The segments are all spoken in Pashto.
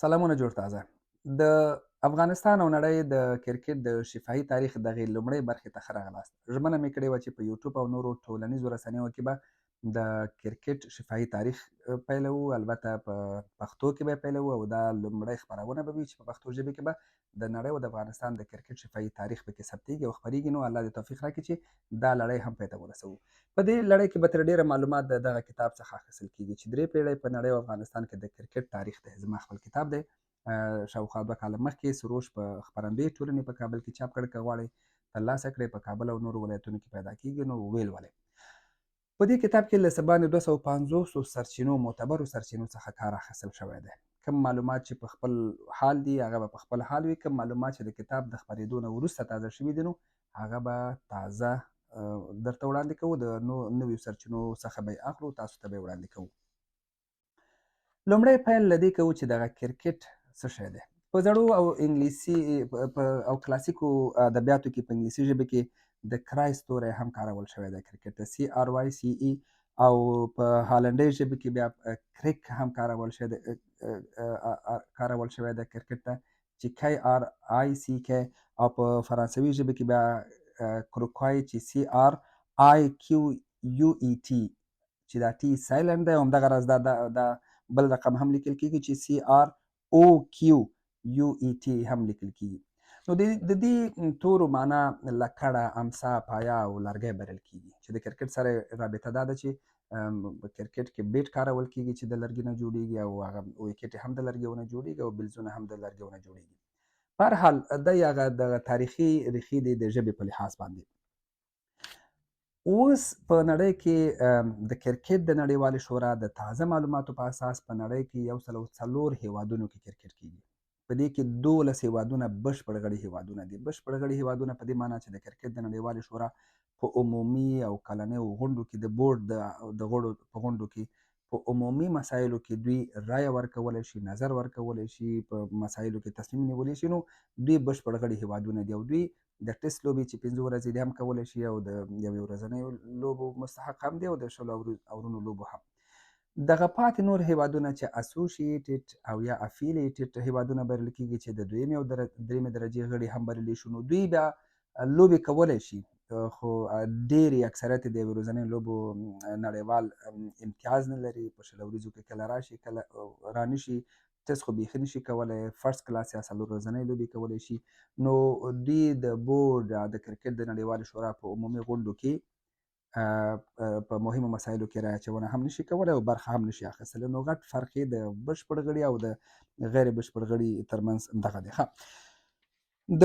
سلامونه جوړ تازه د افغانستان او نړۍ د کرکټ د شفاهي تاریخ دغې لومړۍ برخې ته ښه راغلاست. ژمنه مې کړې وه چې په یوټیوب او نورو ټولنیزو رسنیو کې به د کرکټ شفاهي تاریخ پیلوو، البته په پښتو کې به یې پیلوو او دا لومړۍ خپرونه به وي چې په پښتو ژبې کې به د نړۍ او د افغانستان د کرکټ شفاهي تاریخ پکې ثبتېږي او خپرېږي. نو الله دې توفیق راکړي چې دا لړۍ هم پای ته ورسوو. په دې لړۍ کې به تر ډېره معلومات د دغه کتاب څخه اخیستل کېږي چې 3 پېړۍ په نړۍ او افغانستان کې د کرکټ تاریخ دی. زما خپل کتاب دی، شاوخوا 2 کاله مخکې سروش په خپرندوی ټولنې په کابل کې چاپ کړی. که غواړئ ترلاسه کړئ، په کابل او نورو ولایتونو کې پیدا کېږي، نو ولولئ. په دې کتاب کې له څه باندې 250 سرچینو، معتبرو سرچینو څخه کار اخیستل شوی دی. کوم معلومات چې په خپل حال دي هغه به په خپل حال وي، کوم معلومات چې د کتاب د خپرېدو نه وروسته تازه شوي دي نو هغه به تازه درته وړاندې کوو. د نویو سرچینو څخه به یې اخلو، تاسو ته به یې وړاندې کوو. لومړی پیل له دې کوو چې دغه کرکټ څه شی دی. په زړو او انګلیسي او کلاسیکو ادبیاتو کې په انګلیسي ژبه کې د کرای ستوری هم کارول شوی دی کرکټ ته، CRYCE، او په هالنډۍ ژبه کې بیا کرک هم کارول شوی دی کرکټ ته چې KRICK، او په فرانسوي ژبه کې بیا کروکوای چې CRIQUET چې دا ټي سایلنټ دی، او همدغه راز دا بل رقم هم لیکل کېږي چې CROQUET هم لیکل کېږي. نو د دې تورو معنا لکړه، امسا، پایا او لرګی بلل کېږي چې د کرکټ سره رابطه دا ده چې په کرکټ کې بیټ کارول کېږي چې د لرګي نه جوړېږي، او هغه ویکټ هم د لرګیو نه جوړېږي او بلزونه هم د لرګیو نه جوړېږي. په هر حال دی هغه د تاریخي ریښې دی د ژبې په لحاظ باندې. اوس په نړۍ کې د کرکټ د نړیوالې شورا د تازه معلوماتو په اساس په نړۍ کې 104 هیوادونو کې کرکټ کېږي. په دې کې 12 هیوادونه بشپړ غړي هیوادونه دي. بشپړ غړي هیوادونه په دې معنی چې د کرکټ د نړیوالې شورا په عمومي او کلنیو غونډو کې د بورډ د غړو په غونډو کې په عمومي مسایلو کې دوی رایه ورکولی شي، نظر ورکولی شي، په مسایلو کې تصمیم نیولی شي. نو دوی بشپړ غړي هیوادونه دي او دوی د ټیسټ لوبې چې 5 ورځې دي هم کولی شي، او د یوې ورځنیو لوبو مستحق هم دي، او د 20 اورونو لوبو هم. دغه پاتې نور هیوادونه چې اسوسییټډ او یا افیلیټډ هیوادونه بلل کېږي چې د دویمې او درېیمې درجې غړي هم بللی شو، نو دوی بیا لوبې کولی شي، خو ډېرې اکثریت د یوې ورځنیو لوبو نړیوال امتیاز نه لري. په 20 ورځو کې کله راشي کله رانشي، ټیسټ خو بیخي نشي کولی، فرست کلاس یا 4 ورځنۍ لوبې کولی شي. نو دوی د بورډ د کرکټ د نړیوالې شورا په عمومي غونډو کې په مهمو مسایلو کې رایه اچونه هم نشي کولی او برخه هم نشي اخیستلی. نو غټ فرق یې د بشپړ غړي او د غیر بشپړ غړي ترمنځ دغه دی. د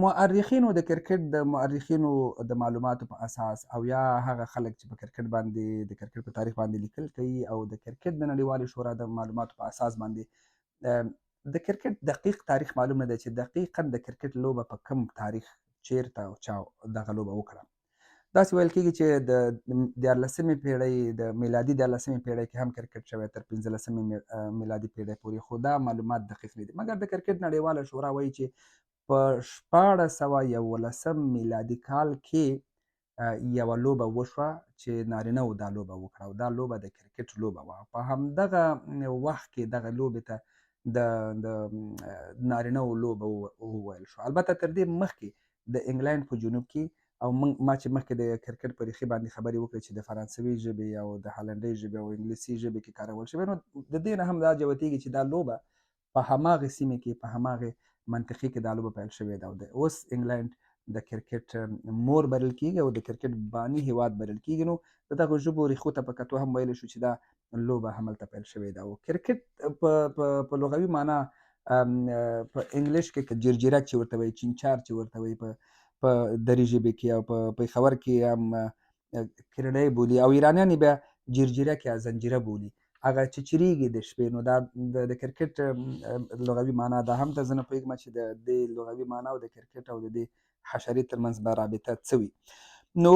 مؤرخینو د کرکټ د مؤرخینو د معلوماتو په اساس، او یا هغه خلک چې په کرکټ باندې د کرکټ په تاریخ باندې لیکل کوي، او د کرکټ د نړیوالې شورا د معلوماتو په اساس باندې د کرکټ دقیق تاریخ معلوم نه دی چې دقیقاً د کرکټ لوبه په کوم تاریخ چیرته او چا دغه لوبه وکړه. داسې ویل کېږي چې د 14مې پېړۍ د میلادي 14مې پېړۍ کې هم کرکټ شوی تر 15مې میلادي پېړۍ پورې، خو دا معلومات دقیق نه دي. مګر د کرکټ نړیواله شورا وایي چې په 1411 میلادي کال کې یوه لوبه وشوه چې نارینه وو دا لوبه وکړه، او دا لوبه د کرکټ لوبه وه. په همدغه وخت کې دغه لوبې ته د نارینه وو لوبه وویل شو. البته تر دې مخکې د انګلند په جنوب کې، او ما چې مخکې د کرکټ په ریښې باندې خبرې وکړې چې د فرانسوي ژبې او د هالنډۍ ژبې او انګلیسي ژبې کې کارول شوی، نو د دې نه هم دا جوتېږي چې دا لوبه په هماغې سیمې کې په هماغې منطقې کې دا لوبه پیل شوې ده، او د اوس انګلند د کرکټ مور بلل کېږي او د کرکټ باني هیواد بلل کېږي. نو د دغو ژبو ریښو ته په کتو هم ویلی شو چې دا لوبه هملته پیل شوې ده. او کرکټ په لغوي معنا په انګلیش کې جرجیرک چې ورته وایي، چینچار چې ورته وایي په دري ژبې کې، او په پېښور کې هم کرډی بولي، او ایرانیان یې بیا جرجیرک یا زنجیره بولي. هغه چچریږي د شپې. نو دا د کرکټ لغوي معنا دا هم ده. زه نه پوهېږم چې د دې لغوي معنا او د کرکټ او د دې حشرې ترمنځ به رابطه څه وي. نو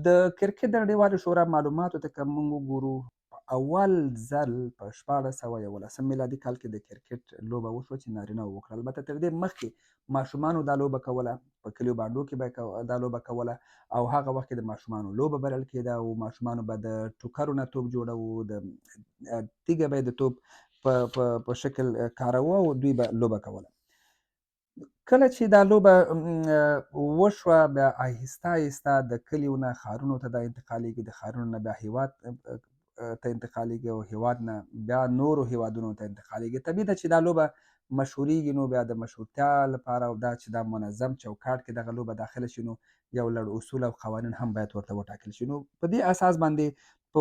د کرکټ د نړیوالې شورا معلوماتو ته که موږ وګورو، په اول ځل په 1411 میلادي کال کې د کرکټ لوبه وشوه چې نارینه وکړه. البته تر دې مخکې ماشومانو دا لوبه کوله، په کلیو بانډو کې به دا لوبه کوله او هغه وخت کې د ماشومانو لوبه بلل کېده او ماشومانو به د ټوکرو نه توپ جوړوه، د تیږه به یې د توپ په شکل کاروه او دوی به لوبه کوله. کله چې دا لوبه وشوه بیا آهسته آهسته د کلیو نه ښارونو ته دا انتقالېږي، د ښارونو نه بیا هیواد ته انتقالېږي او هیواد نه بیا نورو هیوادونو ته انتقالېږي. طبیعي ده چې دا لوبه مشهورېږي نو بیا د مشهورتیا لپاره او دا چې دا منظم چوکاټ کې دغه لوبه داخله شي نو یو لړ اصول او قوانین هم باید ورته وټاکل شي. نو په دې اساس باندې په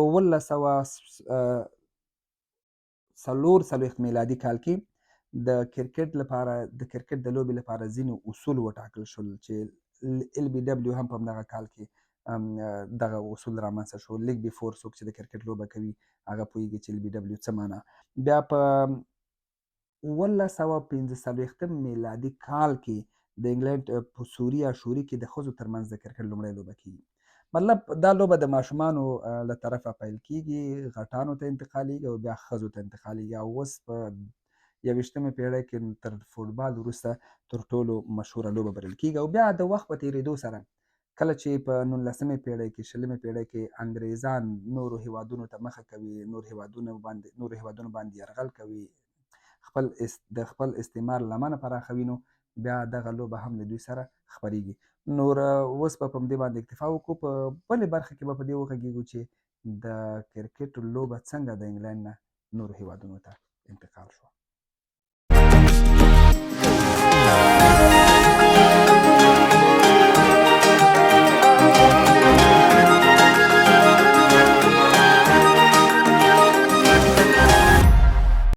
1940 میلادي کال کې د کرکټ د لوبې لپاره ځینې اصول وټاکل شول چې ال بي ډبلیو هم په همدغه کال کې دغه اصول رامنځته شو. لیګ بیفور څوک چې د کرکټ لوبه کوي هغه پوهېږي چې ال بي ډبلیو څه معنا. بیا په 1945 میلادي کال کې د انګلند په سوري یا شوري کې د ښځو ترمنځ د کرکټ لومړۍ لوبه کېږي. مطلب دا لوبه د ماشومانو له طرفه پیل کېږي، غټانو ته انتقالېږي او بیا ښځو ته انتقالېږي او اوس په 21مې پېړۍ کې تر فوټبال وروسته تر ټولو مشهوره لوبه بلل کېږي. او بیا د وخت په تېرېدو سره کله چې په 19مې پېړۍ کې 20مې پېړۍ کې انګریزان نورو هیوادونو ته مخه کوي، نورو هیوادونو باندې یرغل کوي، د خپل استعمار لمنه پراخوي نو بیا دغه لوبه هم له دوی سره خپرېږي. نور اوس به په همدې باندې اکتفا وکړو. په بلې برخه کې به په دې وغږېږو چې د کرکټ لوبه څنګه د انګلند نه نورو هیوادونو ته